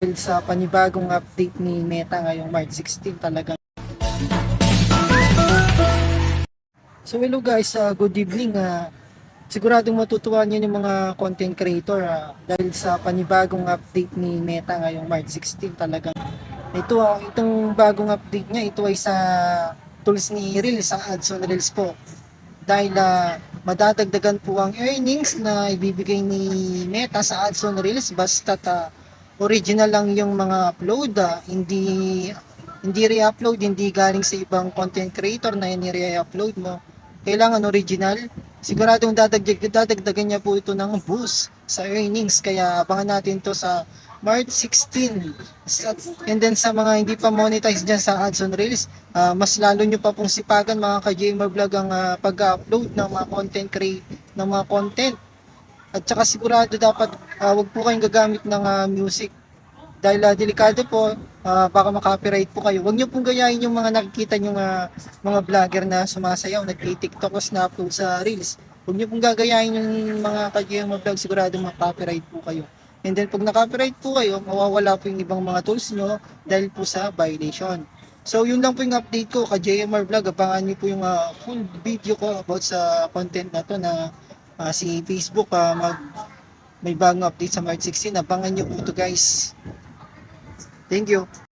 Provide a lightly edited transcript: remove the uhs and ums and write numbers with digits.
Dahil sa panibagong update ni Meta ngayong March 16 talaga. So hello guys, good evening. Siguradong matutuwa niyo yung mga content creator dahil sa panibagong update ni Meta ngayong March 16 talaga. Itong bagong update niya, ito ay sa tools ni Reels, sa ads on Reels po. Dahil madadagdagan po ang earnings na ibibigay ni Meta sa ads on Reels basta't original lang yung mga upload, hindi re-upload, hindi galing sa ibang content creator na ini-re-upload mo. Kailangan original. Siguradong dadagdagan niya po ito ng boost sa earnings. Kaya abangan natin to sa March 16. And then sa mga hindi pa monetize dyan sa ads on Reels, mas lalo nyo pa pong sipagan mga ka-gamer vlog ang pag-upload ng mga ng mga content. At saka sigurado dapat wag po kayong gagamit ng music dahil delikado po, baka makopyright po kayo. Huwag niyo pong gayahin yung mga nakikita niyo mga vlogger na sumasayaw, nagti-TikTok o na-upload sa Reels. Huwag niyo pong gagayahin yung mga kagayang vlog, sigurado makopyright po kayo. And then pag na-copyright po kayo, mawawala po yung ibang mga tools niyo dahil po sa violation. So yun lang po yung update ko ka JMR Vlog. Abangan niyo po yung full video ko about sa content na to na si Facebook may bagong update sa March 16. Abangan niyo po to guys. Thank you.